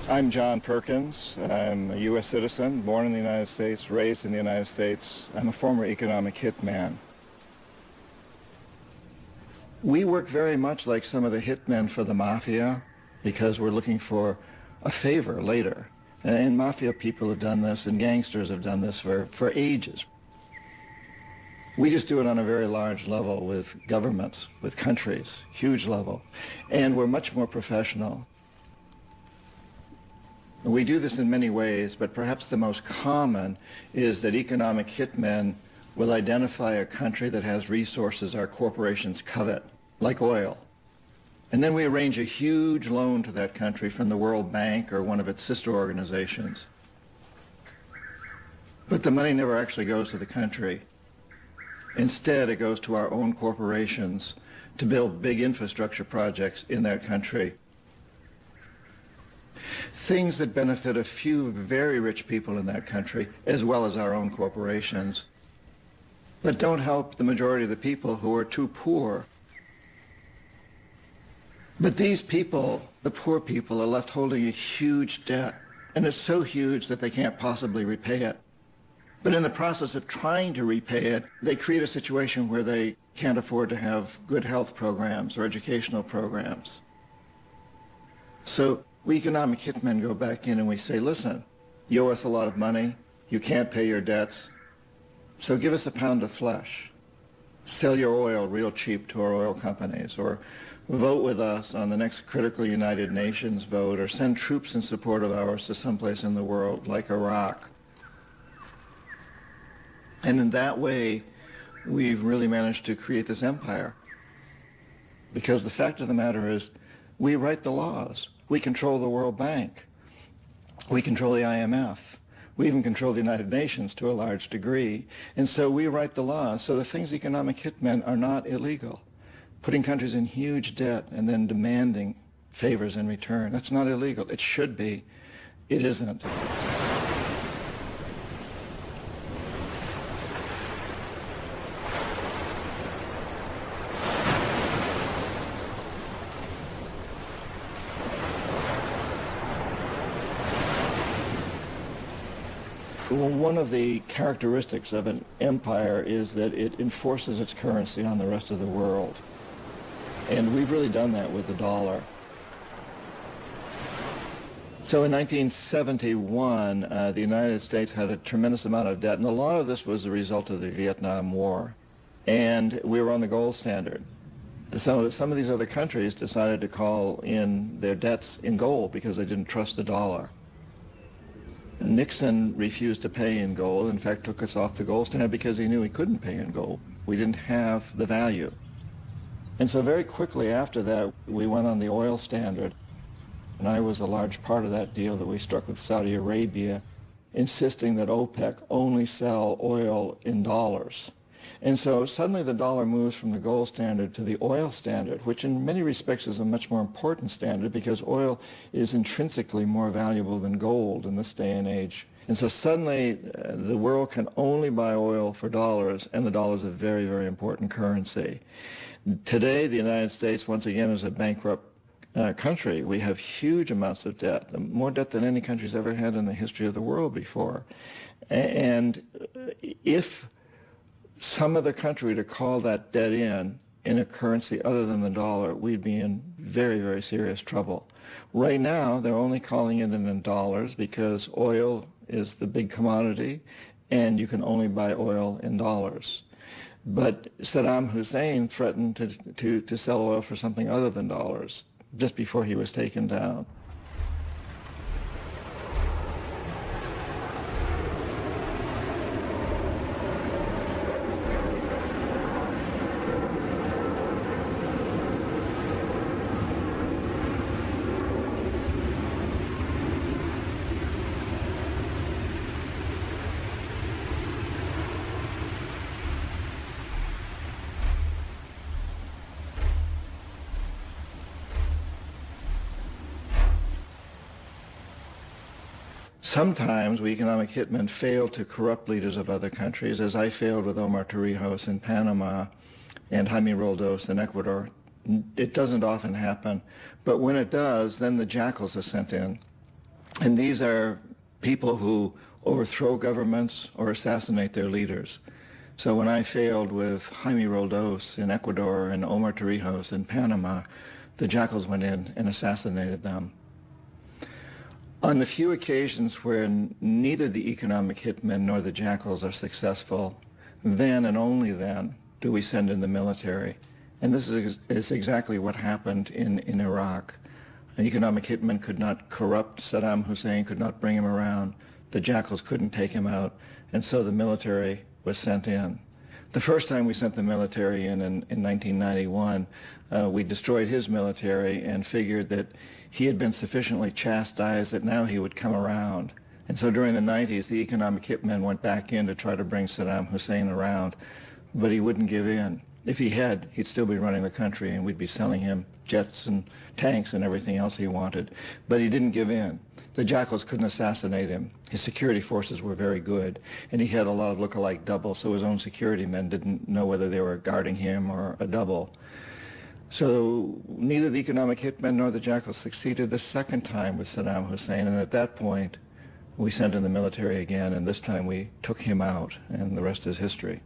I'm John Perkins. I'm a U.S. citizen, born in the United States, raised in the United States. I'm a former economic hitman. We work very much like some of the hitmen for the mafia because we're looking for a favor later. And mafia people have done this, and gangsters have done this for ages. We just do it on a very large level with governments, with countries, huge level. And we're much more professional. We do this in many ways, but perhaps the most common is that economic hitmen will identify a country that has resources our corporations covet, like oil. And then we arrange a huge loan to that country from the World Bank or one of its sister organizations. But the money never actually goes to the country. Instead, it goes to our own corporations to build big infrastructure projects in that country. Things that benefit a few very rich people in that country, as well as our own corporations, but don't help the majority of the people who are too poor. But these people, the poor people, are left holding a huge debt, and it's so huge that they can't possibly repay it. But in the process of trying to repay it, they create a situation where they can't afford to have good health programs or educational programs. So we economic hitmen go back in and we say, listen, you owe us a lot of money, you can't pay your debts, so give us a pound of flesh. Sell your oil real cheap to our oil companies, or vote with us on the next critical United Nations vote, or send troops in support of ours to someplace in the world, like Iraq. And in that way, we've really managed to create this empire. Because the fact of the matter is, we write the laws. We control the World Bank. We control the IMF. We even control the United Nations to a large degree. And so we write the laws. So the things economic hitmen are not illegal. Putting countries in huge debt and then demanding favors in return, that's not illegal. It should be. It isn't. One of the characteristics of an empire is that it enforces its currency on the rest of the world. And we've really done that with the dollar. So in 1971, the United States had a tremendous amount of debt, and a lot of this was the result of the Vietnam War. And we were on the gold standard. So some of these other countries decided to call in their debts in gold because they didn't trust the dollar. Nixon refused to pay in gold, in fact took us off the gold standard because he knew he couldn't pay in gold. We didn't have the value. And so very quickly after that, we went on the oil standard. And I was a large part of that deal that we struck with Saudi Arabia, insisting that OPEC only sell oil in dollars. And so suddenly the dollar moves from the gold standard to the oil standard, which in many respects is a much more important standard because oil is intrinsically more valuable than gold in this day and age. And so suddenly the world can only buy oil for dollars, and the dollar is a very, very important currency. Today, the United States, once again, is a bankrupt country. We have huge amounts of debt, more debt than any country's ever had in the history of the world before. And if some other country to call that debt in a currency other than the dollar, we'd be in very, very serious trouble. Right now, they're only calling it in dollars because oil is the big commodity, and you can only buy oil in dollars. But Saddam Hussein threatened to sell oil for something other than dollars just before he was taken down. Sometimes we economic hitmen fail to corrupt leaders of other countries, as I failed with Omar Torrijos in Panama and Jaime Roldos in Ecuador. It doesn't often happen, but when it does, then the jackals are sent in. And these are people who overthrow governments or assassinate their leaders. So when I failed with Jaime Roldos in Ecuador and Omar Torrijos in Panama, the jackals went in and assassinated them. On the few occasions where neither the economic hitmen nor the jackals are successful, then and only then do we send in the military. And this is exactly what happened in Iraq. An economic hitman could not corrupt Saddam Hussein, could not bring him around. The jackals couldn't take him out, and so the military was sent in. The first time we sent the military in 1991, we destroyed his military and figured that he had been sufficiently chastised that now he would come around. And so during the 90s, the economic hitmen went back in to try to bring Saddam Hussein around, but he wouldn't give in. If he had, he'd still be running the country and we'd be selling him jets and tanks and everything else he wanted. But he didn't give in. The jackals couldn't assassinate him. His security forces were very good, and he had a lot of look-alike doubles, so his own security men didn't know whether they were guarding him or a double. So neither the economic hitmen nor the jackals succeeded the second time with Saddam Hussein, and at that point we sent in the military again, and this time we took him out, and the rest is history.